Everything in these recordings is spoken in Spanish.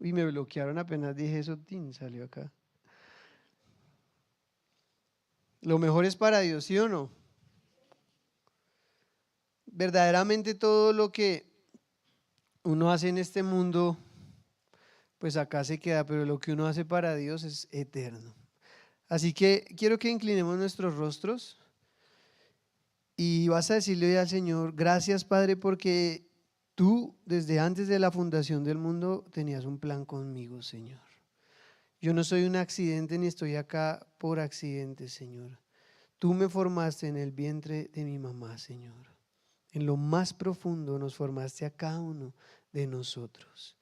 Y me bloquearon apenas dije eso, tin, salió acá. Lo mejor es para Dios, ¿sí o no? Verdaderamente todo lo que uno hace en este mundo, pues acá se queda, pero lo que uno hace para Dios es eterno. Así que quiero que inclinemos nuestros rostros y vas a decirle hoy al Señor, gracias Padre, porque tú desde antes de la fundación del mundo tenías un plan conmigo, Señor. Yo no soy un accidente ni estoy acá por accidente, Señor. Tú me formaste en el vientre de mi mamá, Señor. En lo más profundo nos formaste a cada uno de nosotros.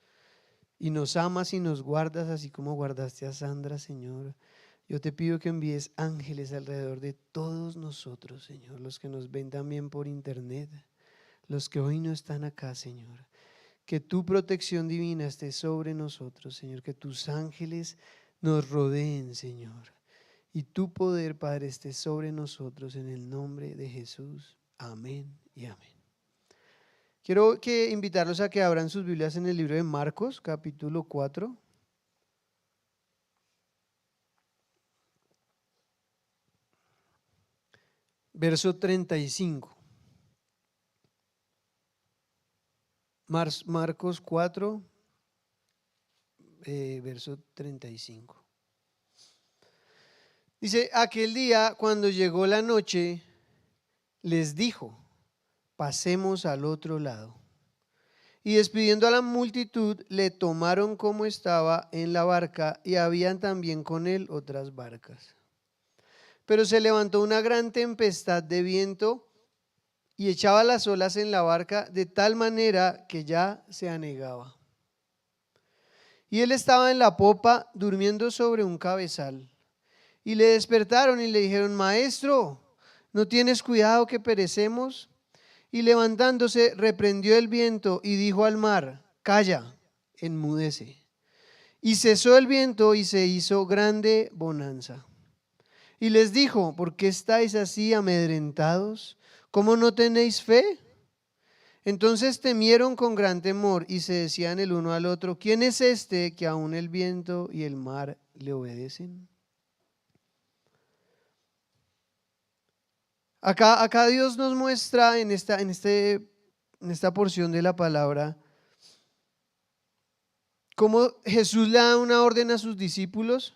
Y nos amas y nos guardas así como guardaste a Sandra, Señor. Yo te pido que envíes ángeles alrededor de todos nosotros, Señor. Los que nos ven también por internet, los que hoy no están acá, Señor. Que tu protección divina esté sobre nosotros, Señor. Que tus ángeles nos rodeen, Señor. Y tu poder, Padre, esté sobre nosotros en el nombre de Jesús. Amén y amén. Quiero invitarlos a que abran sus Biblias en el libro de Marcos, capítulo 4. Verso 35. Marcos 4, verso 35. Dice, aquel día cuando llegó la noche, les dijo, pasemos al otro lado. Y despidiendo a la multitud, le tomaron como estaba en la barca y habían también con él otras barcas. Pero se levantó una gran tempestad de viento y echaba las olas en la barca de tal manera que ya se anegaba. Y él estaba en la popa durmiendo sobre un cabezal. Y le despertaron y le dijeron, Maestro, ¿no tienes cuidado que perecemos? Y levantándose reprendió el viento y dijo al mar, calla, enmudece. Y cesó el viento y se hizo grande bonanza. Y les dijo, ¿por qué estáis así amedrentados? ¿Cómo no tenéis fe? Entonces temieron con gran temor y se decían el uno al otro, ¿quién es este que aún el viento y el mar le obedecen? Acá Dios nos muestra en esta porción de la palabra cómo Jesús le da una orden a sus discípulos,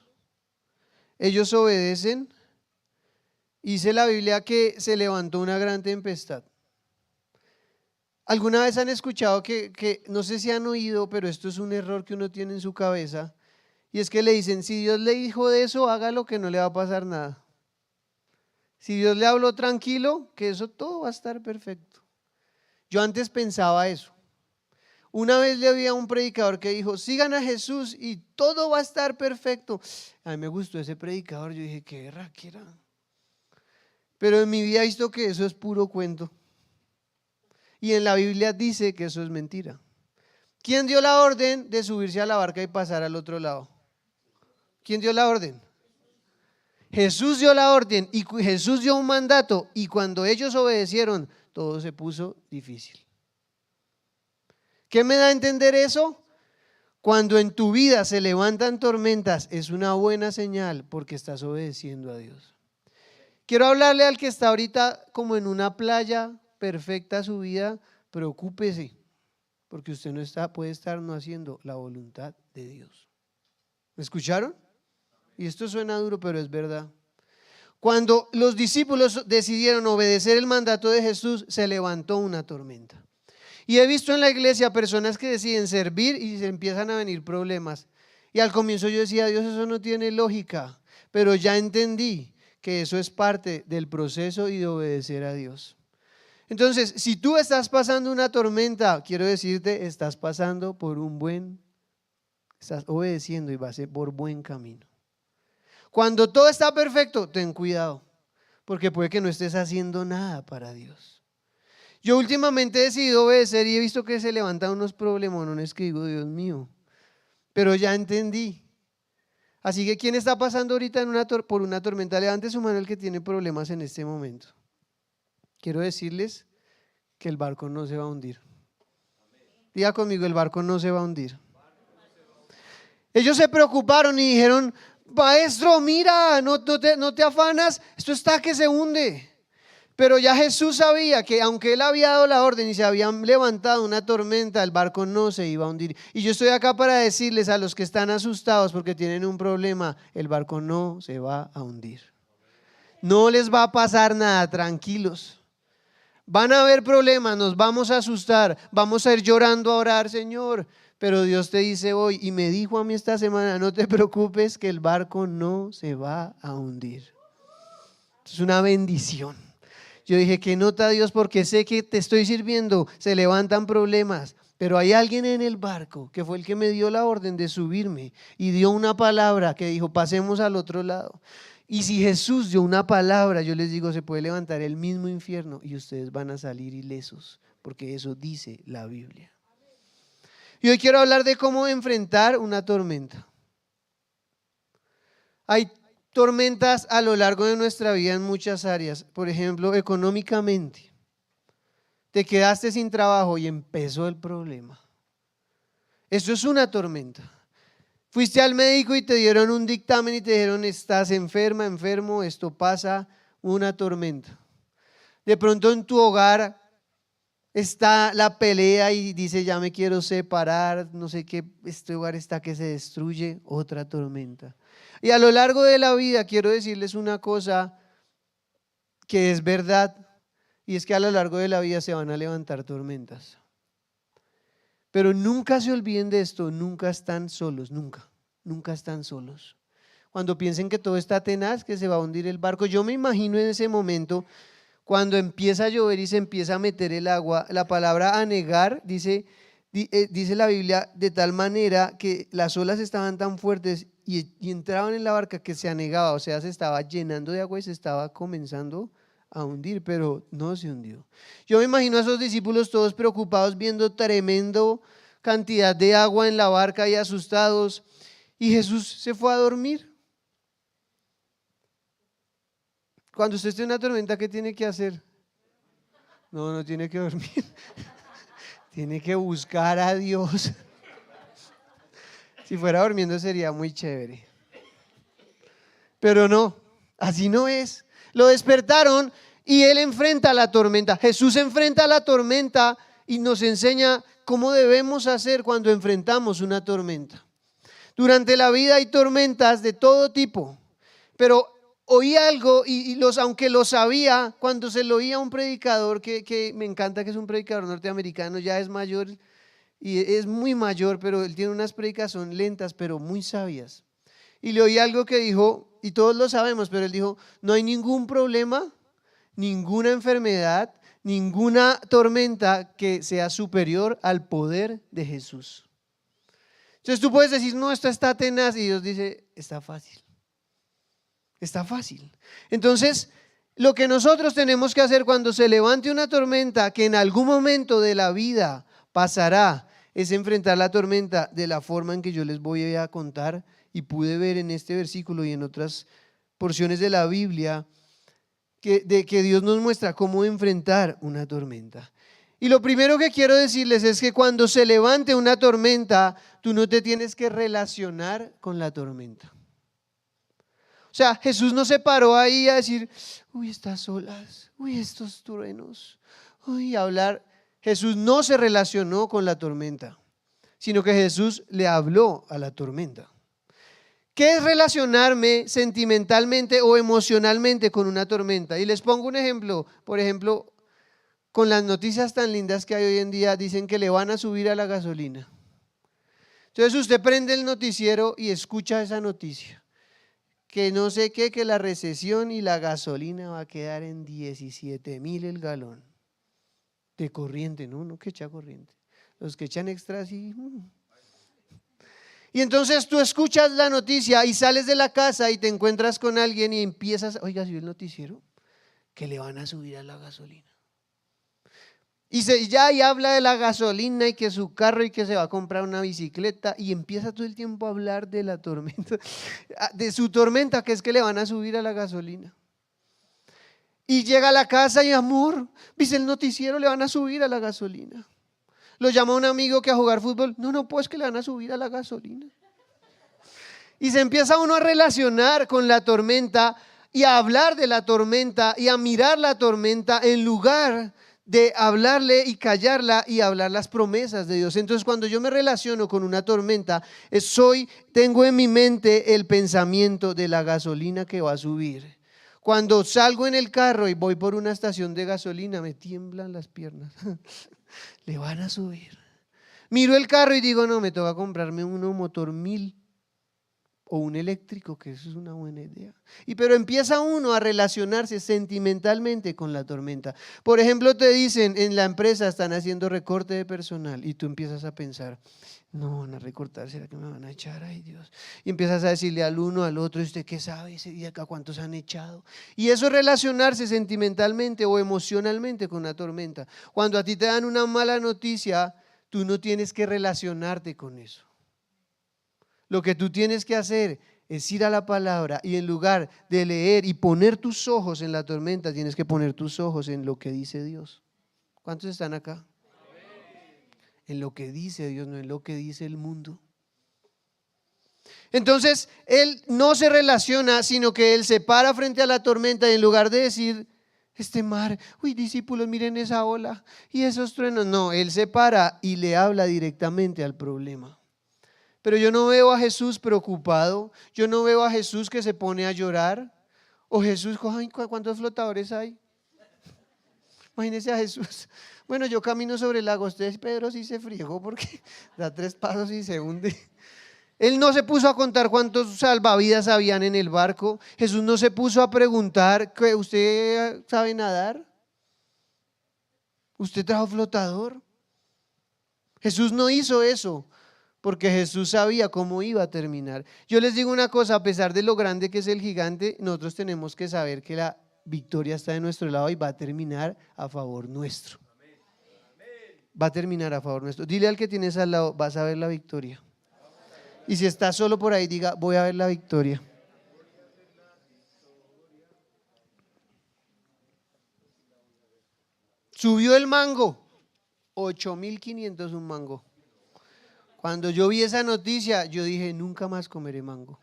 ellos obedecen, y dice la Biblia que se levantó una gran tempestad. ¿Alguna vez han escuchado que no sé si han oído, pero esto es un error que uno tiene en su cabeza? Y es que le dicen, si Dios le dijo de eso, hágalo que no le va a pasar nada. Si Dios le habló tranquilo, que eso todo va a estar perfecto. Yo antes pensaba eso. Una vez le oí a un predicador que dijo, sigan a Jesús y todo va a estar perfecto. A mí me gustó ese predicador, yo dije, qué berraquera. Pero en mi vida he visto que eso es puro cuento. Y en la Biblia dice que eso es mentira. ¿Quién dio la orden de subirse a la barca y pasar al otro lado? ¿Quién dio la orden? Jesús dio la orden y Jesús dio un mandato, y cuando ellos obedecieron, todo se puso difícil. ¿Qué me da a entender eso? Cuando en tu vida se levantan tormentas, es una buena señal porque estás obedeciendo a Dios. Quiero hablarle al que está ahorita como en una playa perfecta su vida, preocúpese, porque usted puede estar no haciendo la voluntad de Dios. ¿Me escucharon? Y esto suena duro, pero es verdad. Cuando los discípulos decidieron obedecer el mandato de Jesús, se levantó una tormenta. Y he visto en la iglesia personas que deciden servir y se empiezan a venir problemas. Y al comienzo yo decía, Dios, eso no tiene lógica, pero ya entendí que eso es parte del proceso y de obedecer a Dios. Entonces, si tú estás pasando una tormenta, quiero decirte, estás obedeciendo y vas por buen camino. Cuando todo está perfecto, ten cuidado, porque puede que no estés haciendo nada para Dios. Yo últimamente he decidido obedecer y he visto que se levantan unos problemones que digo, Dios mío, pero ya entendí. Así que ¿quién está pasando ahorita por una tormenta? Levante su mano el que tiene problemas en este momento. Quiero decirles que el barco no se va a hundir. Diga conmigo, el barco no se va a hundir. Ellos se preocuparon y dijeron, maestro, mira, no te afanas, esto está que se hunde. Pero ya Jesús sabía que aunque él había dado la orden y se había levantado una tormenta, el barco no se iba a hundir. Y yo estoy acá para decirles a los que están asustados porque tienen un problema, el barco no se va a hundir. No les va a pasar nada, tranquilos. Van a haber problemas, nos vamos a asustar, vamos a ir llorando a orar, Señor. Pero Dios te dice hoy, y me dijo a mí esta semana, no te preocupes que el barco no se va a hundir. Es una bendición. Yo dije, ¿qué nota Dios? Porque sé que te estoy sirviendo, se levantan problemas, pero hay alguien en el barco que fue el que me dio la orden de subirme y dio una palabra que dijo, pasemos al otro lado. Y si Jesús dio una palabra, yo les digo, se puede levantar el mismo infierno y ustedes van a salir ilesos, porque eso dice la Biblia. Y hoy quiero hablar de cómo enfrentar una tormenta. Hay tormentas a lo largo de nuestra vida en muchas áreas. Por ejemplo, económicamente. Te quedaste sin trabajo y empezó el problema. Eso es una tormenta. Fuiste al médico y te dieron un dictamen y te dijeron estás enferma, enfermo, esto pasa, una tormenta. De pronto en tu hogar está la pelea y dice ya me quiero separar, no sé qué, este hogar está que se destruye, otra tormenta. Y a lo largo de la vida quiero decirles una cosa que es verdad, y es que a lo largo de la vida se van a levantar tormentas. Pero nunca se olviden de esto, nunca están solos, nunca están solos. Cuando piensen que todo está tenaz, que se va a hundir el barco, yo me imagino en ese momento cuando empieza a llover y se empieza a meter el agua, la palabra anegar dice la Biblia de tal manera que las olas estaban tan fuertes y entraban en la barca que se anegaba, o sea, se estaba llenando de agua y se estaba comenzando a hundir, pero no se hundió. Yo me imagino a esos discípulos todos preocupados viendo tremendo cantidad de agua en la barca y asustados, y Jesús se fue a dormir. Cuando usted esté en una tormenta, ¿qué tiene que hacer? No tiene que dormir. Tiene que buscar a Dios. Si fuera durmiendo sería muy chévere. Pero no, así no es. Lo despertaron y él enfrenta la tormenta. Jesús enfrenta la tormenta y nos enseña cómo debemos hacer cuando enfrentamos una tormenta. Durante la vida hay tormentas de todo tipo, pero oí algo aunque lo sabía, cuando se lo oía a un predicador que me encanta, que es un predicador norteamericano, ya es mayor y es muy mayor, pero él tiene unas predicas, son lentas pero muy sabias. Y le oí algo que dijo, y todos lo sabemos, pero él dijo, no hay ningún problema, ninguna enfermedad, ninguna tormenta que sea superior al poder de Jesús. Entonces tú puedes decir, no, esto está tenaz, y Dios dice, está fácil. Está fácil. Entonces, lo que nosotros tenemos que hacer cuando se levante una tormenta, que en algún momento de la vida pasará, es enfrentar la tormenta de la forma en que yo les voy a contar y pude ver en este versículo y en otras porciones de la Biblia que Dios nos muestra cómo enfrentar una tormenta. Y lo primero que quiero decirles es que cuando se levante una tormenta, tú no te tienes que relacionar con la tormenta. O sea, Jesús no se paró ahí a decir, uy, estas olas, uy, estos truenos, uy, hablar. Jesús no se relacionó con la tormenta, sino que Jesús le habló a la tormenta. ¿Qué es relacionarme sentimentalmente o emocionalmente con una tormenta? Y les pongo un ejemplo, por ejemplo, con las noticias tan lindas que hay hoy en día, dicen que le van a subir a la gasolina. Entonces usted prende el noticiero y escucha esa noticia. Que no sé qué, que la recesión y la gasolina va a quedar en 17,000 el galón. De corriente, no que echa corriente. Los que echan extra sí. Y entonces tú escuchas la noticia y sales de la casa y te encuentras con alguien y empiezas, oiga, ¿sí el noticiero? Que le van a subir a la gasolina. Y habla de la gasolina y que su carro y que se va a comprar una bicicleta y empieza todo el tiempo a hablar de la tormenta, de su tormenta, que es que le van a subir a la gasolina. Y llega a la casa y amor, dice el noticiero, le van a subir a la gasolina. Lo llama un amigo que a jugar fútbol, no, pues que le van a subir a la gasolina. Y se empieza uno a relacionar con la tormenta y a hablar de la tormenta y a mirar la tormenta en lugar de hablarle y callarla y hablar las promesas de Dios. Entonces, cuando yo me relaciono con una tormenta, tengo en mi mente el pensamiento de la gasolina que va a subir. Cuando salgo en el carro y voy por una estación de gasolina, me tiemblan las piernas. Le van a subir. Miro el carro y digo, no, me toca comprarme uno motor 1000 o un eléctrico, que eso es una buena idea. Pero empieza uno a relacionarse sentimentalmente con la tormenta. Por ejemplo, te dicen en la empresa están haciendo recorte de personal y tú empiezas a pensar, no van a recortar, ¿será que me van a echar? Ay Dios. Y empiezas a decirle al uno, al otro, ¿y usted qué sabe? ¿Y acá cuántos han echado? Y eso es relacionarse sentimentalmente o emocionalmente con una tormenta. Cuando a ti te dan una mala noticia, tú no tienes que relacionarte con eso. Lo que tú tienes que hacer es ir a la palabra y en lugar de leer y poner tus ojos en la tormenta, tienes que poner tus ojos en lo que dice Dios. ¿Cuántos están acá? En lo que dice Dios, no en lo que dice el mundo. Entonces, él no se relaciona, sino que él se para frente a la tormenta y en lugar de decir, este mar, uy, discípulos, miren esa ola y esos truenos. No, él se para y le habla directamente al problema. Pero yo no veo a Jesús preocupado, yo no veo a Jesús que se pone a llorar, o Jesús, ay, ¿cuántos flotadores hay? Imagínense a Jesús. Bueno, yo camino sobre el lago, ustedes Pedro sí se friegó porque da 3 pasos y se hunde. Él no se puso a contar cuántos salvavidas habían en el barco. Jesús no se puso a preguntar, ¿usted sabe nadar? ¿Usted trajo flotador? Jesús no hizo eso, porque Jesús sabía cómo iba a terminar. Yo les digo una cosa, a pesar de lo grande que es el gigante, nosotros tenemos que saber que la victoria está de nuestro lado y va a terminar a favor nuestro. Va a terminar a favor nuestro. Dile al que tienes al lado, vas a ver la victoria. Y si estás solo por ahí, diga, voy a ver la victoria. Subió el mango, 8.500 un mango. Cuando yo vi esa noticia, yo dije, nunca más comeré mango.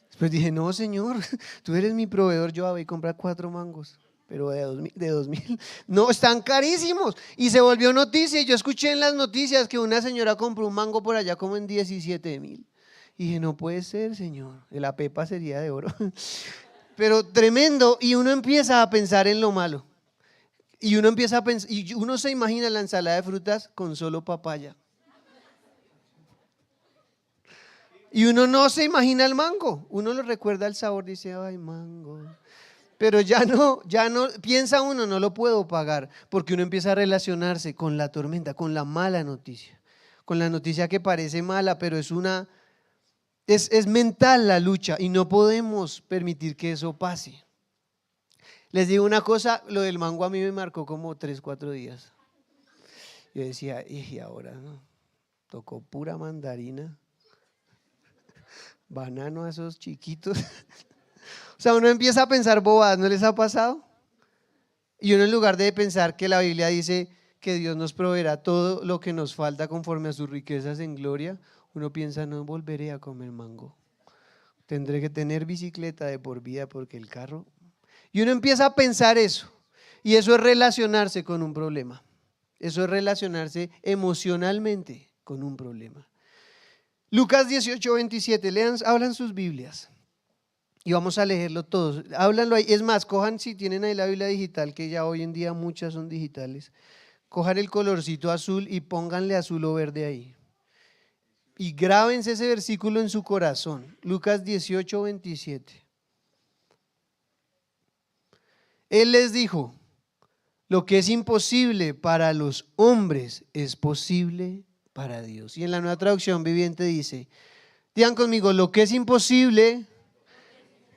Después dije, no Señor, tú eres mi proveedor, yo voy a comprar 4 mangos, pero de 2.000. No, están carísimos. Y se volvió noticia, y yo escuché en las noticias que una señora compró un mango por allá como en 17.000. Y dije, no puede ser, Señor, la pepa sería de oro. Pero tremendo, y uno empieza a pensar en lo malo. Y uno empieza a pensar, y uno se imagina la ensalada de frutas con solo papaya. Y uno no se imagina el mango, uno lo recuerda el sabor, dice, ay, mango. Pero ya no, piensa uno, no lo puedo pagar, porque uno empieza a relacionarse con la tormenta, con la mala noticia, con la noticia que parece mala, pero es mental la lucha y no podemos permitir que eso pase. Les digo una cosa, lo del mango a mí me marcó como 3, 4 días. Yo decía, y ahora, ¿no? Tocó pura mandarina, banano a esos chiquitos. O sea, uno empieza a pensar bobadas, ¿no les ha pasado? Y uno en lugar de pensar que la Biblia dice que Dios nos proveerá todo lo que nos falta conforme a sus riquezas en gloria, uno piensa, no volveré a comer mango. Tendré que tener bicicleta de por vida porque el carro… Y uno empieza a pensar eso. Y eso es relacionarse con un problema. Eso es relacionarse emocionalmente con un problema. Lucas 18:27, hablan sus Biblias y vamos a leerlo todos. Háblanlo ahí. Es más, cojan, si tienen ahí la Biblia digital, que ya hoy en día muchas son digitales, cojan el colorcito azul y pónganle azul o verde ahí. Y grábense ese versículo en su corazón. Lucas 18:27. Él les dijo, lo que es imposible para los hombres es posible para Dios. Y en la Nueva Traducción Viviente dice, digan conmigo, lo que es imposible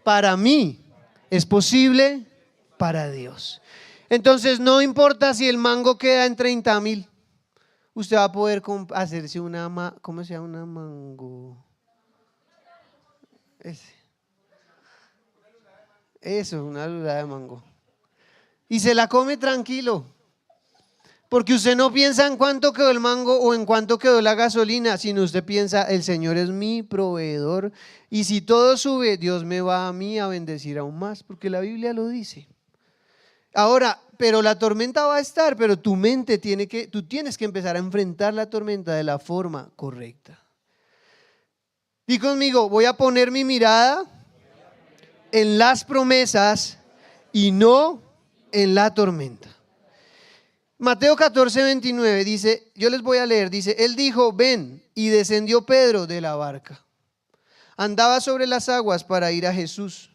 para mí es posible para Dios. Entonces no importa si el mango queda en 30.000, usted va a poder hacerse una, ¿cómo se llama? Una mango. Eso, una lula de mango. Y se la come tranquilo. Porque usted no piensa en cuánto quedó el mango o en cuánto quedó la gasolina, sino usted piensa, el Señor es mi proveedor y si todo sube, Dios me va a mí a bendecir aún más, porque la Biblia lo dice. Ahora, pero la tormenta va a estar, pero tu mente tú tienes que empezar a enfrentar la tormenta de la forma correcta. Di conmigo, voy a poner mi mirada en las promesas y no en la tormenta. Mateo 14:29 dice, yo les voy a leer, dice, él dijo, ven, y descendió Pedro de la barca. Andaba sobre las aguas para ir a Jesús,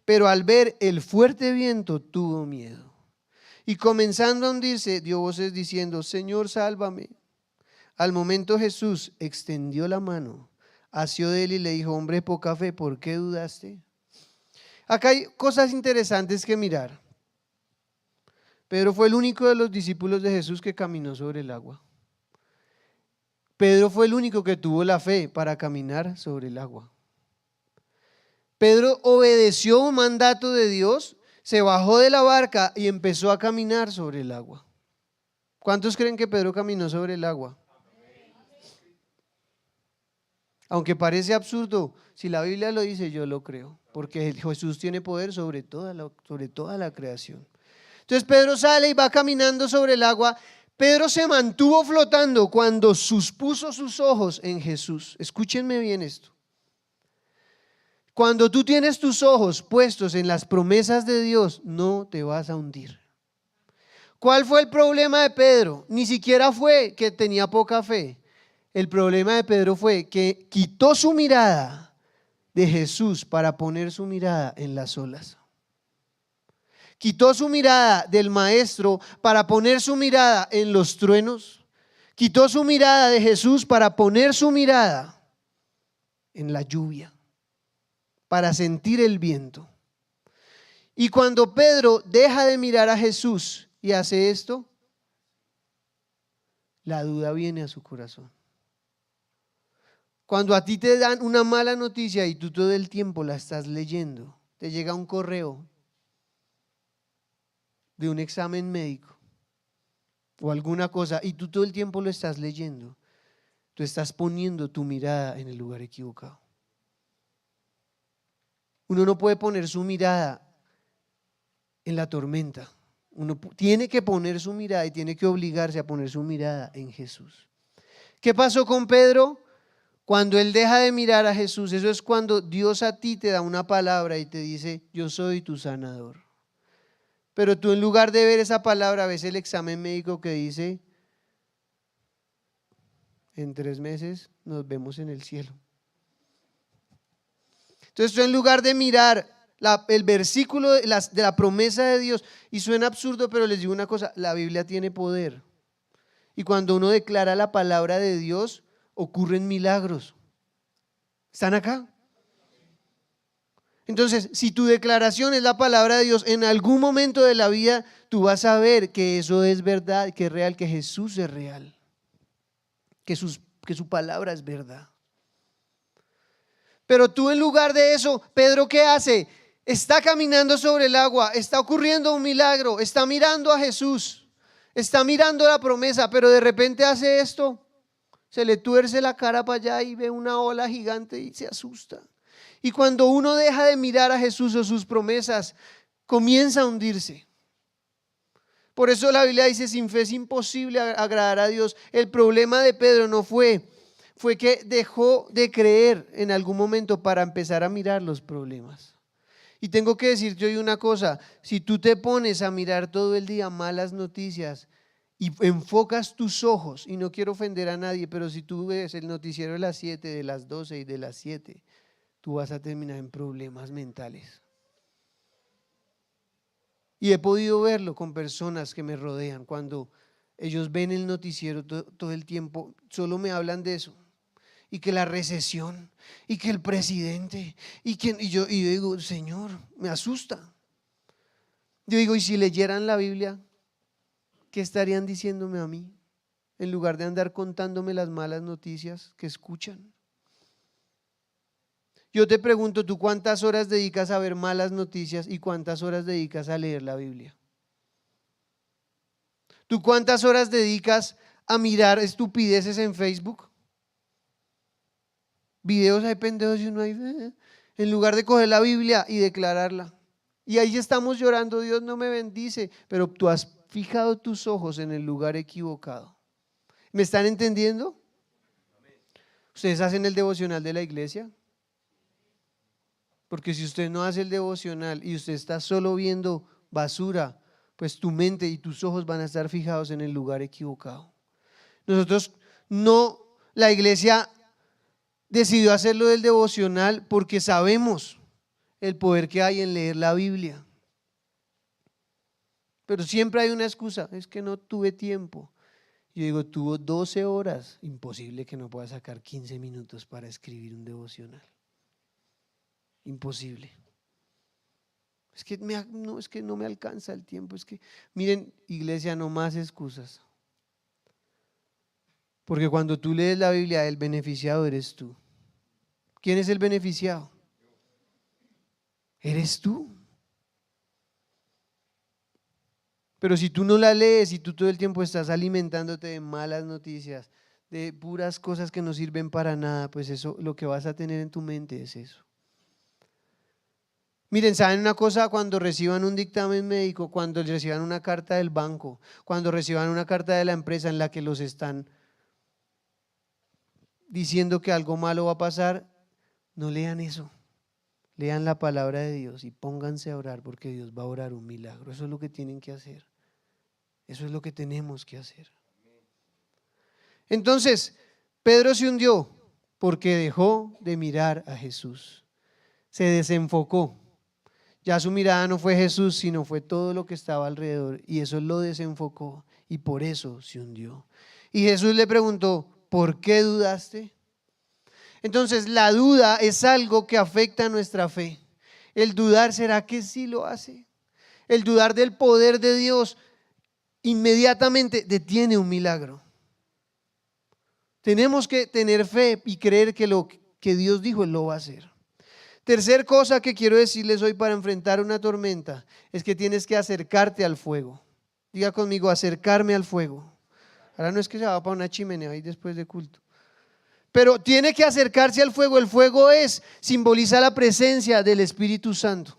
pero al ver el fuerte viento tuvo miedo. Y comenzando a hundirse, dio voces diciendo, Señor, sálvame. Al momento Jesús extendió la mano, asió de él y le dijo, hombre, poca fe, ¿por qué dudaste? Acá hay cosas interesantes que mirar. Pedro fue el único de los discípulos de Jesús que caminó sobre el agua. Pedro fue el único que tuvo la fe para caminar sobre el agua. Pedro obedeció un mandato de Dios, se bajó de la barca y empezó a caminar sobre el agua. ¿Cuántos creen que Pedro caminó sobre el agua? Aunque parece absurdo, si la Biblia lo dice, yo lo creo, porque Jesús tiene poder sobre toda la creación. Entonces Pedro sale y va caminando sobre el agua. Pedro se mantuvo flotando cuando puso sus ojos en Jesús. Escúchenme bien esto. Cuando tú tienes tus ojos puestos en las promesas de Dios, no te vas a hundir. ¿Cuál fue el problema de Pedro? Ni siquiera fue que tenía poca fe. El problema de Pedro fue que quitó su mirada de Jesús para poner su mirada en las olas. Quitó su mirada del maestro para poner su mirada en los truenos. Quitó su mirada de Jesús para poner su mirada en la lluvia, para sentir el viento. Y cuando Pedro deja de mirar a Jesús y hace esto, la duda viene a su corazón. Cuando a ti te dan una mala noticia y tú todo el tiempo la estás leyendo, te llega un correo de un examen médico o alguna cosa y tú todo el tiempo lo estás leyendo, tú estás poniendo tu mirada en el lugar equivocado. Uno no puede poner su mirada en la tormenta. Uno tiene que poner su mirada y tiene que obligarse a poner su mirada en Jesús. ¿Qué pasó con Pedro? Cuando él deja de mirar a Jesús, eso es cuando Dios a ti te da una palabra y te dice, yo soy tu sanador. Pero tú en lugar de ver esa palabra, ves el examen médico que dice, en 3 meses nos vemos en el cielo. Entonces tú en lugar de mirar el versículo de la promesa de Dios, y suena absurdo, pero les digo una cosa, la Biblia tiene poder. Y cuando uno declara la palabra de Dios, ocurren milagros. ¿Están acá? Entonces, si tu declaración es la palabra de Dios, en algún momento de la vida tú vas a ver que eso es verdad, que es real, que Jesús es real, que su palabra es verdad. Pero tú en lugar de eso, Pedro, ¿qué hace? Está caminando sobre el agua, está ocurriendo un milagro, está mirando a Jesús, está mirando la promesa, pero de repente hace esto, se le tuerce la cara para allá y ve una ola gigante y se asusta. Y cuando uno deja de mirar a Jesús o sus promesas, comienza a hundirse. Por eso la Biblia dice, sin fe es imposible agradar a Dios. El problema de Pedro no fue que dejó de creer en algún momento para empezar a mirar los problemas. Y tengo que decirte hoy una cosa, si tú te pones a mirar todo el día malas noticias y enfocas tus ojos, y no quiero ofender a nadie, pero si tú ves el noticiero de las 7, de las 12 y de las 7, tú vas a terminar en problemas mentales. Y he podido verlo con personas que me rodean, cuando ellos ven el noticiero todo el tiempo, solo me hablan de eso. Y que la recesión, y que el presidente, y yo digo, Señor, me asusta. Yo digo, ¿y si leyeran la Biblia, qué estarían diciéndome a mí? En lugar de andar contándome las malas noticias que escuchan. Yo te pregunto, ¿tú cuántas horas dedicas a ver malas noticias y cuántas horas dedicas a leer la Biblia? ¿Tú cuántas horas dedicas a mirar estupideces en Facebook? Videos hay pendejos y uno ahí, en lugar de coger la Biblia y declararla. Y ahí estamos llorando, Dios no me bendice, pero tú has fijado tus ojos en el lugar equivocado. ¿Me están entendiendo? ¿Ustedes hacen el devocional de la iglesia? Porque si usted no hace el devocional y usted está solo viendo basura, pues tu mente y tus ojos van a estar fijados en el lugar equivocado. Nosotros no, la iglesia decidió hacerlo del devocional porque sabemos el poder que hay en leer la Biblia. Pero siempre hay una excusa, es que no tuve tiempo. Yo digo, tuvo 12 horas, imposible que no pueda sacar 15 minutos para escribir un devocional. Imposible. Es que no me alcanza el tiempo. Es que, miren, iglesia, no más excusas. Porque cuando tú lees la Biblia, el beneficiado eres tú. ¿Quién es el beneficiado? Eres tú. Pero si tú no la lees y tú todo el tiempo estás alimentándote de malas noticias, de puras cosas que no sirven para nada, pues eso, lo que vas a tener en tu mente es eso. Miren, ¿saben una cosa? Cuando reciban un dictamen médico, cuando reciban una carta del banco, cuando reciban una carta de la empresa en la que los están diciendo que algo malo va a pasar, no lean eso. Lean la palabra de Dios y pónganse a orar porque Dios va a orar un milagro. Eso es lo que tienen que hacer. Eso es lo que tenemos que hacer. Entonces, Pedro se hundió porque dejó de mirar a Jesús. Se desenfocó. Ya su mirada no fue Jesús, sino fue todo lo que estaba alrededor. Y eso lo desenfocó y por eso se hundió. Y Jesús le preguntó, ¿por qué dudaste? Entonces la duda es algo que afecta a nuestra fe. El dudar, ¿será que sí lo hace? El dudar del poder de Dios inmediatamente detiene un milagro. Tenemos que tener fe y creer que lo que Dios dijo, Él lo va a hacer. Tercer cosa que quiero decirles hoy para enfrentar una tormenta es que tienes que acercarte al fuego. Diga conmigo, acercarme al fuego. Ahora no es que se va para una chimenea ahí después de culto. Pero tiene que acercarse al fuego. El fuego simboliza la presencia del Espíritu Santo.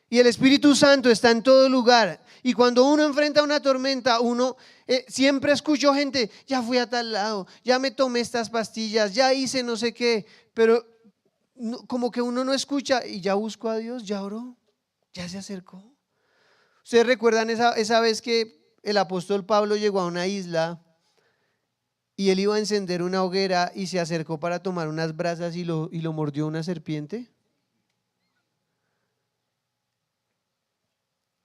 Y el Espíritu Santo está en todo lugar. Y cuando uno enfrenta una tormenta, uno siempre escucho gente, ya fui a tal lado, ya me tomé estas pastillas, ya hice no sé qué, pero como que uno no escucha y ya buscó a Dios, ya oró, ya se acercó. ¿Ustedes recuerdan esa vez que el apóstol Pablo llegó a una isla y él iba a encender una hoguera y se acercó para tomar unas brasas y lo mordió una serpiente?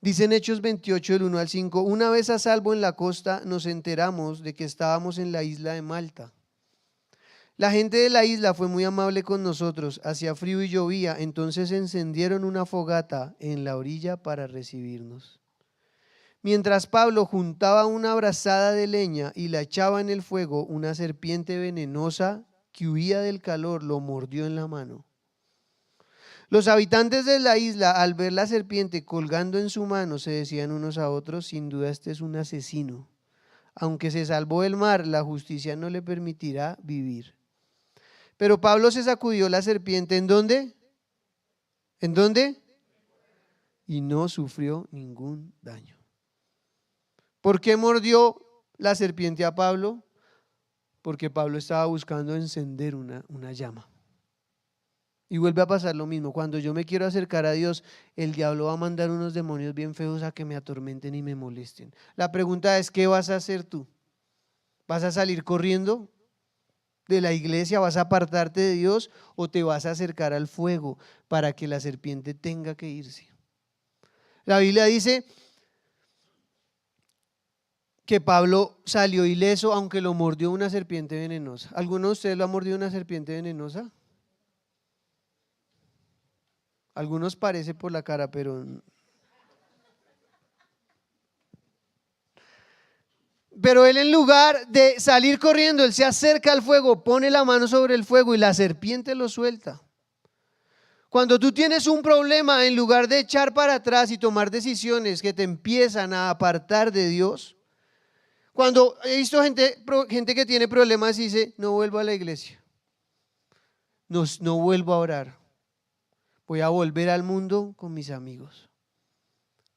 Dice en Hechos 28, del 1 al 5, una vez a salvo en la costa nos enteramos de que estábamos en la isla de Malta. La gente de la isla fue muy amable con nosotros, hacía frío y llovía, entonces encendieron una fogata en la orilla para recibirnos. Mientras Pablo juntaba una brazada de leña y la echaba en el fuego, una serpiente venenosa que huía del calor lo mordió en la mano. Los habitantes de la isla, al ver la serpiente colgando en su mano, se decían unos a otros, sin duda este es un asesino. Aunque se salvó del mar, la justicia no le permitirá vivir. Pero Pablo se sacudió la serpiente, ¿en dónde? ¿En dónde? Y no sufrió ningún daño. ¿Por qué mordió la serpiente a Pablo? Porque Pablo estaba buscando encender una llama. Y vuelve a pasar lo mismo. Cuando yo me quiero acercar a Dios, el diablo va a mandar unos demonios bien feos a que me atormenten y me molesten. La pregunta es, ¿qué vas a hacer tú? ¿Vas a salir corriendo de la iglesia? ¿Vas a apartarte de Dios o te vas a acercar al fuego para que la serpiente tenga que irse? La Biblia dice que Pablo salió ileso aunque lo mordió una serpiente venenosa. ¿Alguno de ustedes lo ha mordido una serpiente venenosa? Algunos parece por la cara, pero él, en lugar de salir corriendo, él se acerca al fuego, pone la mano sobre el fuego y la serpiente lo suelta. Cuando tú tienes un problema, en lugar de echar para atrás y tomar decisiones que te empiezan a apartar de Dios, cuando he visto gente que tiene problemas y dice, no vuelvo a la iglesia, no vuelvo a orar, voy a volver al mundo con mis amigos,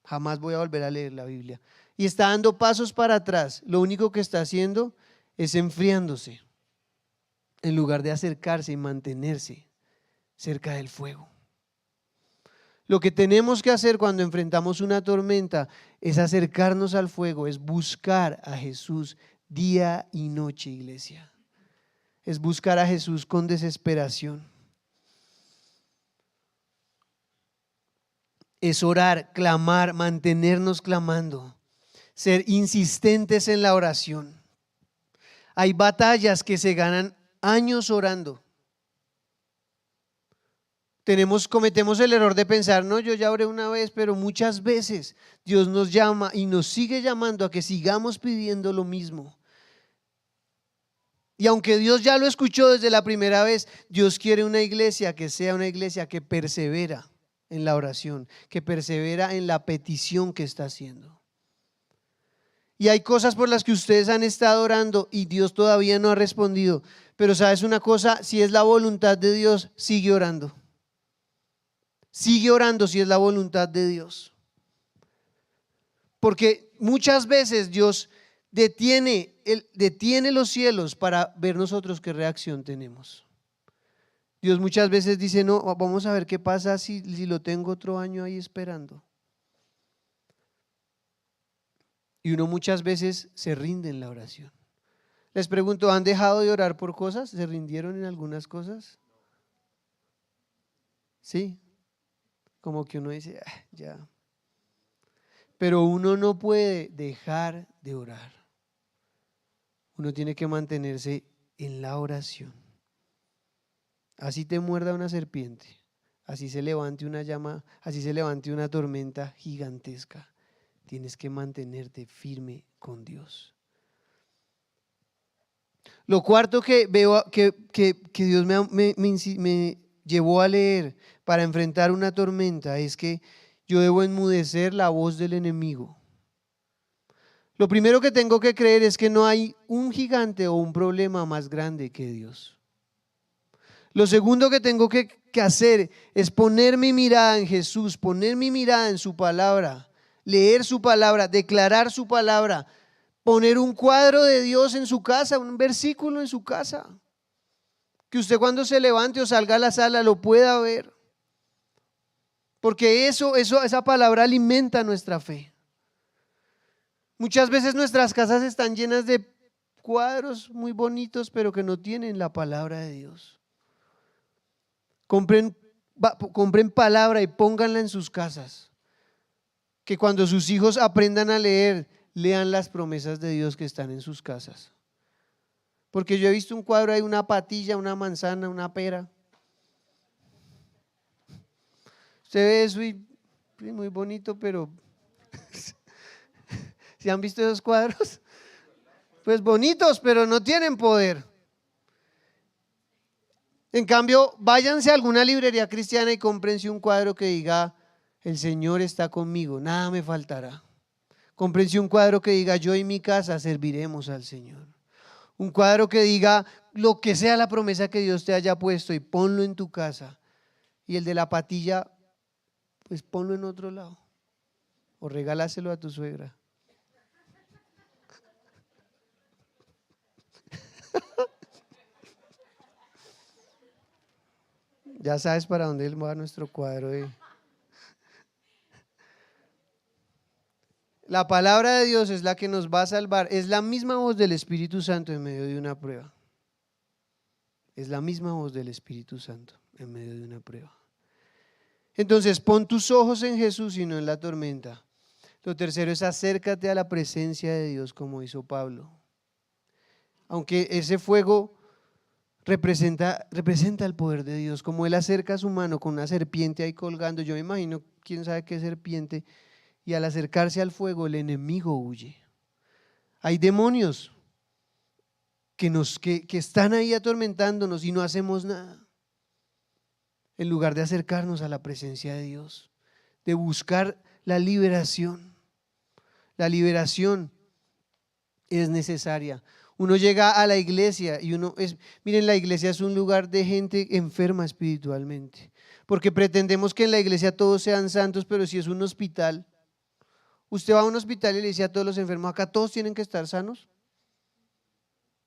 jamás voy a volver a leer la Biblia. Y está dando pasos para atrás, lo único que está haciendo es enfriándose, en lugar de acercarse y mantenerse cerca del fuego. Lo que tenemos que hacer cuando enfrentamos una tormenta es acercarnos al fuego, es buscar a Jesús día y noche, iglesia. Es buscar a Jesús con desesperación. Es orar, clamar, mantenernos clamando, ser insistentes en la oración. Hay batallas que se ganan años orando. Cometemos el error de pensar, no, yo ya oré una vez, pero muchas veces Dios nos llama y nos sigue llamando a que sigamos pidiendo lo mismo. Y aunque Dios ya lo escuchó desde la primera vez, Dios quiere una iglesia que sea una iglesia que persevera en la oración, que persevera en la petición que está haciendo. Y hay cosas por las que ustedes han estado orando y Dios todavía no ha respondido. Pero sabes una cosa, si es la voluntad de Dios, sigue orando. Sigue orando si es la voluntad de Dios. Porque muchas veces Dios detiene los cielos para ver nosotros qué reacción tenemos. Dios muchas veces dice, no, vamos a ver qué pasa si lo tengo otro año ahí esperando. Y uno muchas veces se rinde en la oración. Les pregunto, ¿han dejado de orar por cosas? ¿Se rindieron en algunas cosas? Sí. Como que uno dice, ya. Pero uno no puede dejar de orar. Uno tiene que mantenerse en la oración. Así te muerda una serpiente, así se levante una llama, así se levante una tormenta gigantesca. Tienes que mantenerte firme con Dios. Lo cuarto que veo que Dios me llevó a leer para enfrentar una tormenta es que yo debo enmudecer la voz del enemigo. Lo primero que tengo que creer es que no hay un gigante o un problema más grande que Dios. Lo segundo que tengo que hacer es poner mi mirada en Jesús, poner mi mirada en su palabra, leer su palabra, declarar su palabra, poner un cuadro de Dios en su casa, un versículo en su casa, que usted cuando se levante o salga a la sala lo pueda ver, porque esa palabra alimenta nuestra fe. Muchas veces nuestras casas están llenas de cuadros muy bonitos, pero que no tienen la palabra de Dios. Compren palabra y pónganla en sus casas. Que cuando sus hijos aprendan a leer, lean las promesas de Dios que están en sus casas. Porque yo he visto un cuadro, hay una patilla, una manzana, una pera. Usted ve eso y muy bonito, pero ¿se han visto esos cuadros? Pues bonitos, pero no tienen poder. En cambio, váyanse a alguna librería cristiana y cómprense un cuadro que diga, el Señor está conmigo, nada me faltará. Cómprense un cuadro que diga, yo y mi casa serviremos al Señor. Un cuadro que diga lo que sea la promesa que Dios te haya puesto y ponlo en tu casa. Y el de la patilla, pues ponlo en otro lado. O regálaselo a tu suegra. Ya sabes para dónde va nuestro cuadro. La palabra de Dios es la que nos va a salvar. Es la misma voz del Espíritu Santo en medio de una prueba. Es la misma voz del Espíritu Santo en medio de una prueba. Entonces, pon tus ojos en Jesús y no en la tormenta. Lo tercero es acércate a la presencia de Dios como hizo Pablo. Aunque ese fuego representa el poder de Dios, como él acerca su mano con una serpiente ahí colgando, yo me imagino, quién sabe qué serpiente, y al acercarse al fuego el enemigo huye. Hay demonios que están ahí atormentándonos y no hacemos nada. en lugar de acercarnos a la presencia de Dios, de buscar la liberación. La liberación es necesaria. Uno llega a la iglesia y miren, la iglesia es un lugar de gente enferma espiritualmente, porque pretendemos que en la iglesia todos sean santos, pero si es un hospital, usted va a un hospital y le dice a todos los enfermos, ¿acá todos tienen que estar sanos?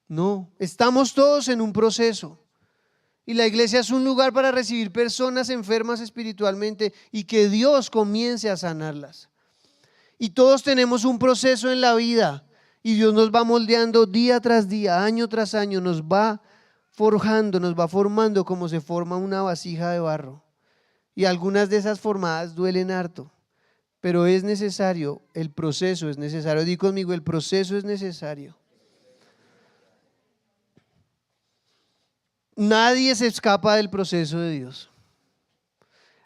No, estamos todos en un proceso. Y la iglesia es un lugar para recibir personas enfermas espiritualmente y que Dios comience a sanarlas. Y todos tenemos un proceso en la vida y Dios nos va moldeando día tras día, año tras año, nos va forjando, nos va formando como se forma una vasija de barro. Y algunas de esas formadas duelen harto, pero es necesario, el proceso es necesario. Di conmigo, el proceso es necesario. Nadie se escapa del proceso de Dios.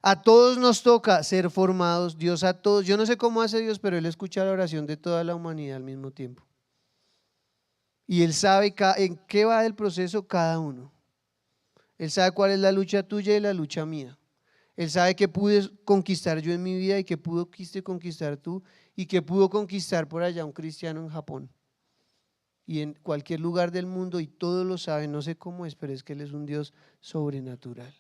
A todos nos toca ser formados, Dios a todos. Yo no sé cómo hace Dios, pero Él escucha la oración de toda la humanidad al mismo tiempo. Y Él sabe en qué va el proceso cada uno. Él sabe cuál es la lucha tuya y la lucha mía. Él sabe qué pude conquistar yo en mi vida y qué pudiste conquistar tú y qué pudo conquistar por allá un cristiano en Japón y en cualquier lugar del mundo, y todos lo saben. No sé cómo es, pero es que Él es un Dios sobrenatural.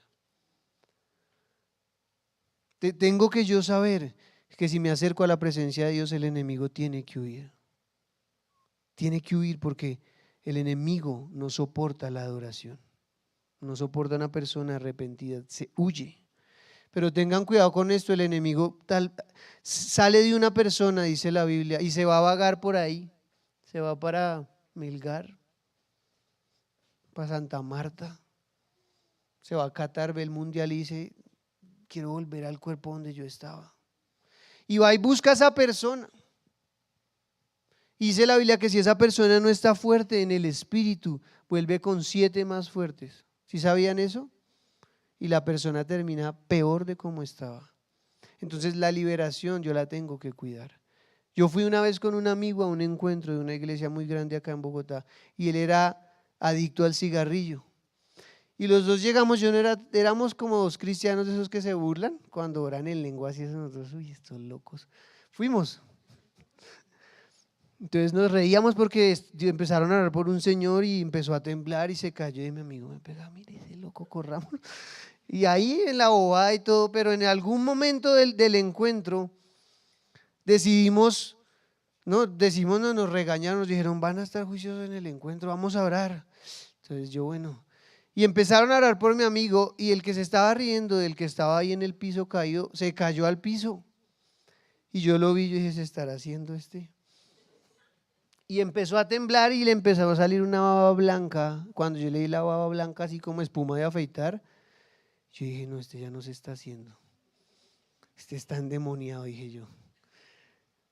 Tengo que yo saber que si me acerco a la presencia de Dios, el enemigo tiene que huir. Tiene que huir porque el enemigo no soporta la adoración. No soporta a una persona arrepentida, se huye. Pero tengan cuidado con esto, el enemigo sale de una persona, dice la Biblia, y se va a vagar por ahí. Se va para Melgar, para Santa Marta, se va a Qatar, ve el mundial y dice, quiero volver al cuerpo donde yo estaba. Y va y busca a esa persona. Y dice la Biblia que si esa persona no está fuerte en el espíritu, vuelve con 7 más fuertes. ¿Sí sabían eso? Y la persona termina peor de como estaba. Entonces la liberación yo la tengo que cuidar. Yo fui una vez con un amigo a un encuentro de una iglesia muy grande acá en Bogotá y él era adicto al cigarrillo. Y los dos llegamos, éramos como 2 cristianos de esos que se burlan cuando oran en lenguas y eso, nosotros, uy, estos locos. Fuimos. Entonces nos reíamos porque empezaron a orar por un señor y empezó a temblar y se cayó y mi amigo me pega, mire ese loco, corramos. Y ahí en la bobada y todo, pero en algún momento del encuentro decidimos, no, nos regañaron, nos dijeron, van a estar juiciosos en el encuentro, vamos a orar. Entonces yo, bueno, y empezaron a orar por mi amigo y el que se estaba riendo, del que estaba ahí en el piso caído, se cayó al piso. Y yo lo vi, yo dije, ¿se estará haciendo este? Y empezó a temblar y le empezó a salir una baba blanca. Cuando yo le di la baba blanca así como espuma de afeitar, yo dije, no, este ya no se está haciendo. Este está endemoniado, dije yo.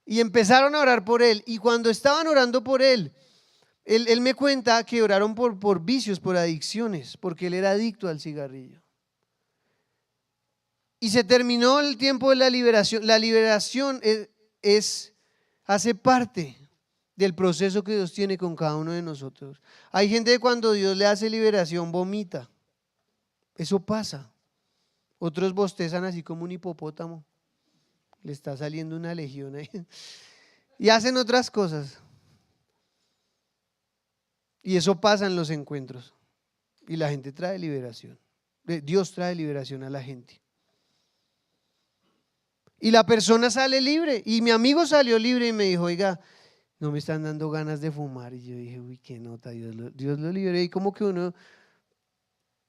Y empezaron a orar por él. Y cuando estaban orando por él me cuenta que oraron por vicios, por adicciones, porque él era adicto al cigarrillo. Y se terminó el tiempo de la liberación. La liberación hace parte del proceso que Dios tiene con cada uno de nosotros. Hay gente que cuando Dios le hace liberación vomita. Eso pasa. Otros bostezan así como un hipopótamo. Le está saliendo una legión ahí. Y hacen otras cosas. Y eso pasa en los encuentros. Y la gente trae liberación. Dios trae liberación a la gente. Y la persona sale libre. Y mi amigo salió libre y me dijo, oiga, no me están dando ganas de fumar. Y yo dije, uy, qué nota, Dios lo liberó. Y como que uno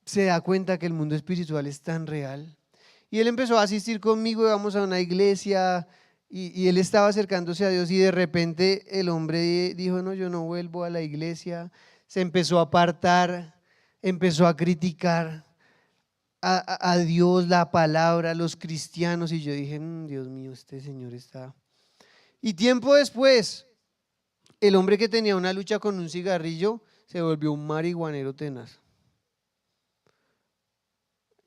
se da cuenta que el mundo espiritual es tan real. Y él empezó a asistir conmigo, íbamos a una iglesia y él estaba acercándose a Dios y de repente el hombre dijo, no, yo no vuelvo a la iglesia. Se empezó a apartar, empezó a criticar a Dios, la palabra, a los cristianos, y yo dije, Dios mío, este señor está… Y tiempo después, el hombre que tenía una lucha con un cigarrillo se volvió un marihuanero tenaz.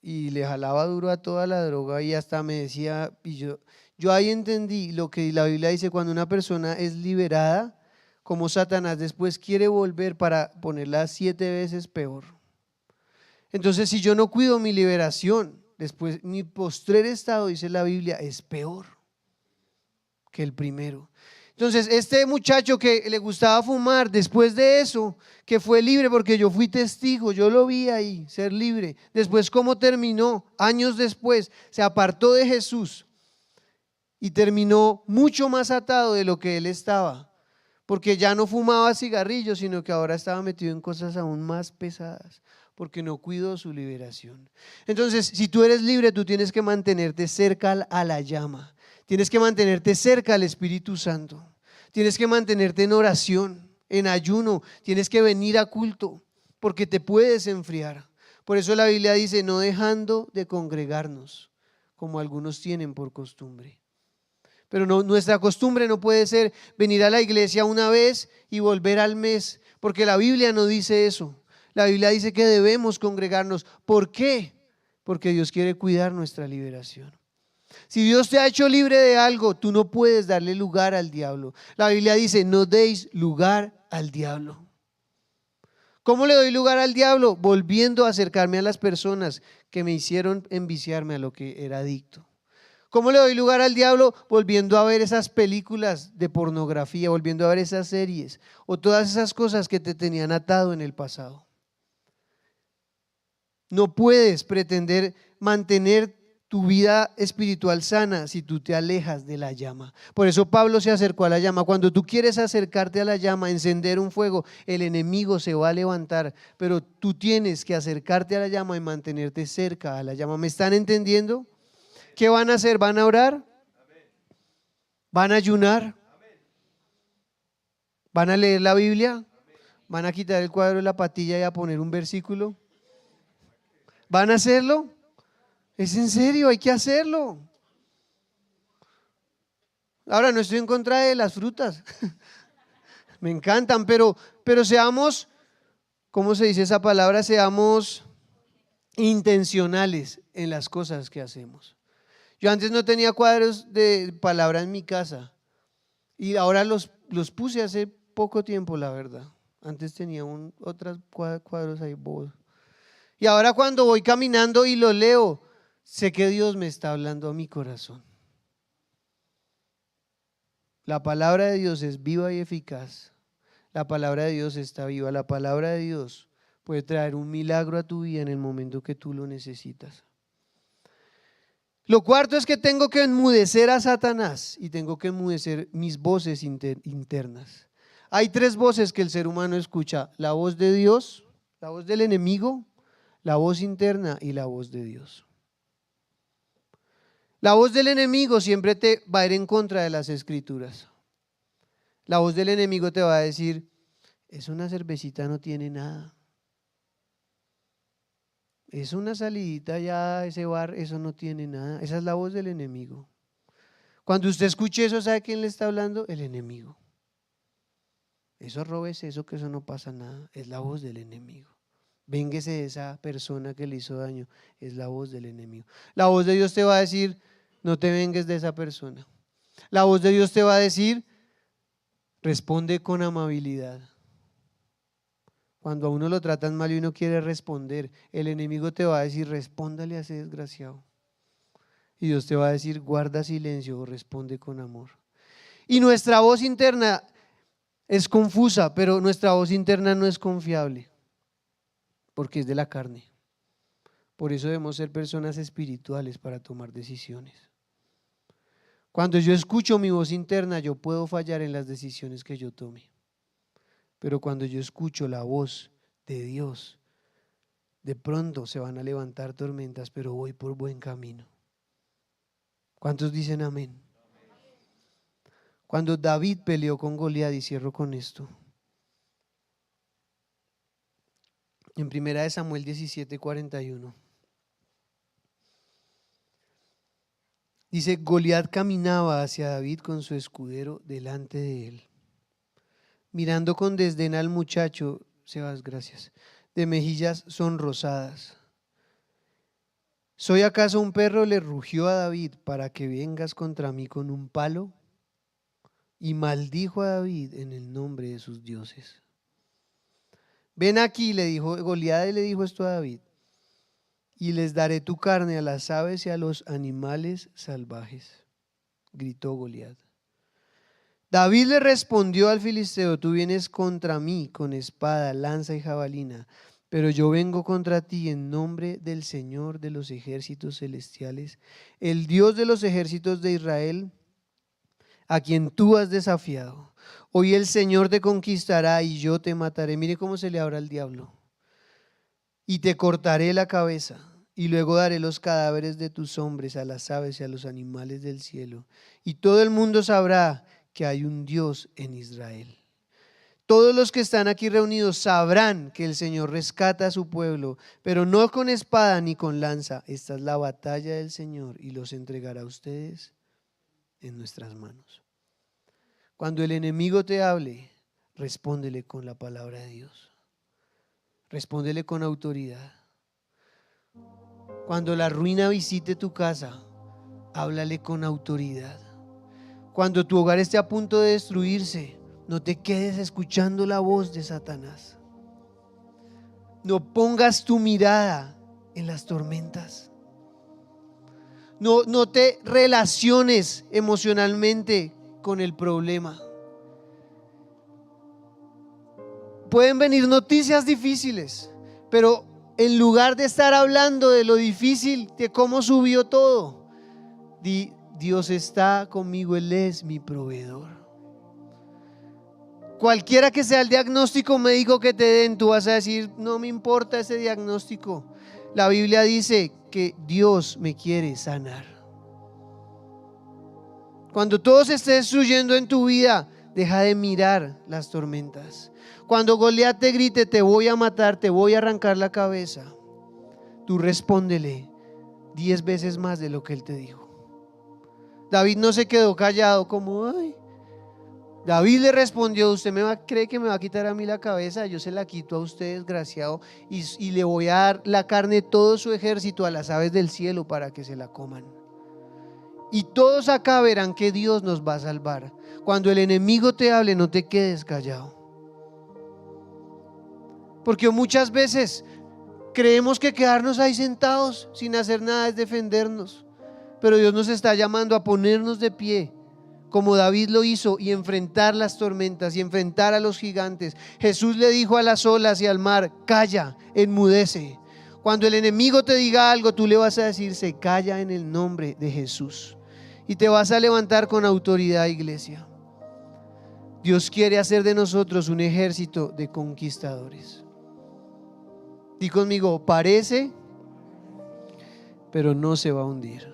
Y le jalaba duro a toda la droga y hasta me decía, y yo ahí entendí lo que la Biblia dice, cuando una persona es liberada, como Satanás después quiere volver para ponerla 7 veces peor. Entonces si yo no cuido mi liberación, después mi postrer estado, dice la Biblia, es peor que el primero. Entonces, este muchacho que le gustaba fumar, después de eso, que fue libre, porque yo fui testigo, yo lo vi ahí, ser libre. Después, ¿cómo terminó? Años después, se apartó de Jesús y terminó mucho más atado de lo que él estaba, porque ya no fumaba cigarrillos, sino que ahora estaba metido en cosas aún más pesadas, porque no cuidó su liberación. Entonces, si tú eres libre, tú tienes que mantenerte cerca a la llama. Tienes que mantenerte cerca al Espíritu Santo. Tienes que mantenerte en oración, en ayuno. Tienes que venir a culto, porque te puedes enfriar. Por eso la Biblia dice, no dejando de congregarnos, como algunos tienen por costumbre. Pero no, nuestra costumbre no puede ser venir a la iglesia una vez y volver al mes, porque la Biblia no dice eso. La Biblia dice que debemos congregarnos. ¿Por qué? Porque Dios quiere cuidar nuestra liberación. Si Dios te ha hecho libre de algo, tú no puedes darle lugar al diablo. La Biblia dice, no deis lugar al diablo. ¿Cómo le doy lugar al diablo? Volviendo a acercarme a las personas que me hicieron enviciarme a lo que era adicto. ¿Cómo le doy lugar al diablo? Volviendo a ver esas películas de pornografía, volviendo a ver esas series o todas esas cosas que te tenían atado en el pasado. No puedes pretender mantener tu vida espiritual sana si tú te alejas de la llama. Por eso Pablo se acercó a la llama. Cuando tú quieres acercarte a la llama, encender un fuego, el enemigo se va a levantar, pero tú tienes que acercarte a la llama y mantenerte cerca a la llama. ¿Me están entendiendo? ¿Qué van a hacer? ¿Van a orar? ¿Van a ayunar? ¿Van a leer la Biblia? ¿Van a quitar el cuadro de la patilla y a poner un versículo? ¿Van a hacerlo? Es en serio, hay que hacerlo. Ahora, no estoy en contra de las frutas. Me encantan, pero seamos, ¿cómo se dice esa palabra? Seamos intencionales en las cosas que hacemos. Yo antes no tenía cuadros de palabra en mi casa y ahora los puse hace poco tiempo, la verdad. Antes tenía otros cuadros ahí bobos. Y ahora cuando voy caminando y lo leo, sé que Dios me está hablando a mi corazón. La palabra de Dios es viva y eficaz. La palabra de Dios está viva. La palabra de Dios puede traer un milagro a tu vida en el momento que tú lo necesitas. Lo cuarto es que tengo que enmudecer a Satanás y tengo que enmudecer mis voces internas. Hay tres voces que el ser humano escucha: la voz de Dios, la voz del enemigo, la voz interna y la voz de Dios. La voz del enemigo siempre te va a ir en contra de las escrituras. La voz del enemigo te va a decir, es una cervecita, no tiene nada. Es una salidita ya, ese bar, eso no tiene nada. Esa es la voz del enemigo. Cuando usted escuche eso, ¿sabe quién le está hablando? El enemigo. Eso robes eso, que eso no pasa nada. Es la voz del enemigo. Vénguese de esa persona que le hizo daño. Es la voz del enemigo. La voz de Dios te va a decir, no te vengues de esa persona. La voz de Dios te va a decir, responde con amabilidad. Cuando a uno lo tratan mal y uno quiere responder, el enemigo te va a decir, respóndale a ese desgraciado. Y Dios te va a decir, guarda silencio o responde con amor. Y nuestra voz interna es confusa, pero nuestra voz interna no es confiable, porque es de la carne. Por eso debemos ser personas espirituales para tomar decisiones. Cuando yo escucho mi voz interna, yo puedo fallar en las decisiones que yo tome. Pero cuando yo escucho la voz de Dios, de pronto se van a levantar tormentas, pero voy por buen camino. ¿Cuántos dicen amén? Cuando David peleó con Goliat, y cierro con esto, en 1 Samuel 17:41, dice, Goliat caminaba hacia David con su escudero delante de él, mirando con desdén al muchacho, Sebas, gracias, de mejillas sonrosadas. ¿Soy acaso un perro? Le rugió a David, para que vengas contra mí con un palo. Y maldijo a David en el nombre de sus dioses. Ven aquí, le dijo Goliat, le dijo esto a David. y les daré tu carne a las aves y a los animales salvajes, gritó Goliat. David le respondió al filisteo: tú vienes contra mí con espada, lanza y jabalina, pero yo vengo contra ti en nombre del Señor de los ejércitos celestiales, el Dios de los ejércitos de Israel, a quien tú has desafiado. Hoy el Señor te conquistará y yo te mataré. Mire cómo se le habla al diablo. Y te cortaré la cabeza, y luego daré los cadáveres de tus hombres a las aves y a los animales del cielo. Y todo el mundo sabrá que hay un Dios en Israel. Todos los que están aquí reunidos sabrán que el Señor rescata a su pueblo, pero no con espada ni con lanza. Esta es la batalla del Señor y los entregará a ustedes en nuestras manos. Cuando el enemigo te hable, respóndele con la palabra de Dios. Respóndele con autoridad. Cuando la ruina visite tu casa, háblale con autoridad. Cuando tu hogar esté a punto de destruirse, no te quedes escuchando la voz de Satanás. No pongas tu mirada en las tormentas. No te relaciones emocionalmente con el problema. Pueden venir noticias difíciles, pero en lugar de estar hablando de lo difícil, de cómo subió todo, di: Dios está conmigo, Él es mi proveedor. Cualquiera que sea el diagnóstico médico que te den, tú vas a decir: no me importa ese diagnóstico. La Biblia dice que Dios me quiere sanar. Cuando todo se esté destruyendo en tu vida, deja de mirar las tormentas. Cuando Goliat te grite: te voy a matar, te voy a arrancar la cabeza, tú respóndele 10 veces más de lo que él te dijo. David no se quedó callado como: ay. David le respondió: usted cree que me va a quitar a mí la cabeza, yo se la quito a usted, desgraciado, y le voy a dar la carne de todo su ejército a las aves del cielo para que se la coman. Y todos acá verán que Dios nos va a salvar. Cuando el enemigo te hable, no te quedes callado. Porque muchas veces creemos que quedarnos ahí sentados sin hacer nada es defendernos. Pero Dios nos está llamando a ponernos de pie, como David lo hizo, y enfrentar las tormentas y enfrentar a los gigantes. Jesús le dijo a las olas y al mar: calla, enmudece. Cuando el enemigo te diga algo, tú le vas a decir: se calla en el nombre de Jesús. Y te vas a levantar con autoridad, iglesia. Dios quiere hacer de nosotros un ejército de conquistadores. Di conmigo: parece, pero no se va a hundir.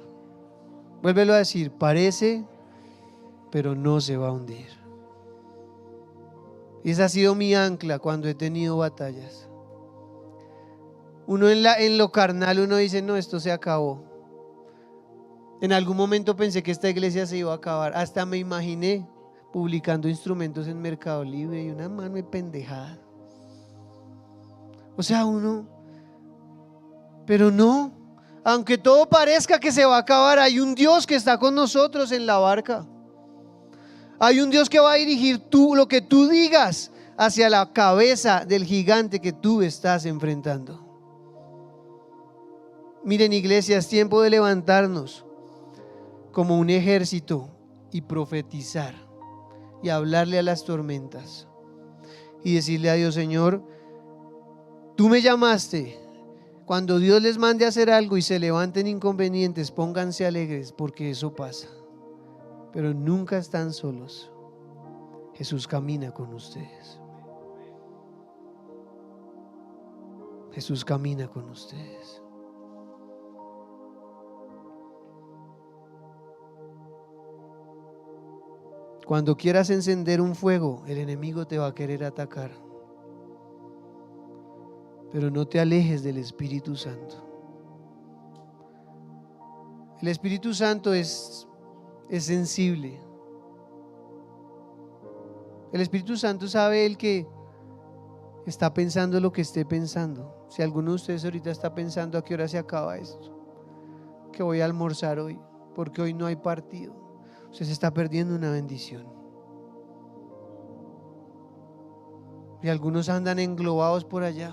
Vuélvelo a decir: parece, pero no se va a hundir. Y esa ha sido mi ancla cuando he tenido batallas. Uno en lo carnal, uno dice: no, esto se acabó. En algún momento pensé que esta iglesia se iba a acabar. Hasta me imaginé publicando instrumentos en Mercado Libre y una mano de pendejada. O sea, pero no, aunque todo parezca que se va a acabar, hay un Dios que está con nosotros en la barca. Hay un Dios que va a dirigir lo que tú digas hacia la cabeza del gigante que tú estás enfrentando. Miren, iglesia, es tiempo de levantarnos como un ejército y profetizar y hablarle a las tormentas y decirle a Dios: Señor, tú me llamaste. Cuando Dios les mande a hacer algo y se levanten inconvenientes, pónganse alegres, porque eso pasa. Pero nunca están solos. Jesús camina con ustedes. Jesús camina con ustedes. Cuando quieras encender un fuego, el enemigo te va a querer atacar. Pero no te alejes del Espíritu Santo. El Espíritu Santo es sensible. El Espíritu Santo sabe el que está pensando lo que esté pensando. Si alguno de ustedes ahorita está pensando: ¿a qué hora se acaba esto? ¿Qué voy a almorzar hoy? Porque hoy no hay partido. Usted se está perdiendo una bendición. Y algunos andan englobados por allá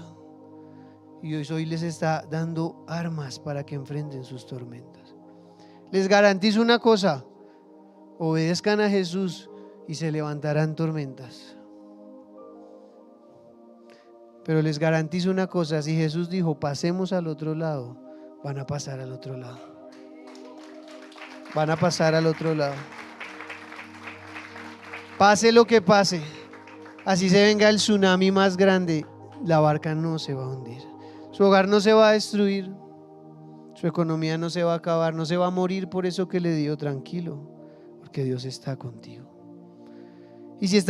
Y Dios hoy les está dando armas para que enfrenten sus tormentas. Les garantizo una cosa: obedezcan a Jesús y se levantarán tormentas. Pero les garantizo una cosa: si Jesús dijo pasemos al otro lado, van a pasar al otro lado. Van a pasar al otro lado. Pase lo que pase, así se venga el tsunami más grande, la barca no se va a hundir. Su hogar no se va a destruir. Su economía no se va a acabar, no se va a morir por eso que le dio. Tranquilo, porque Dios está contigo. Y si está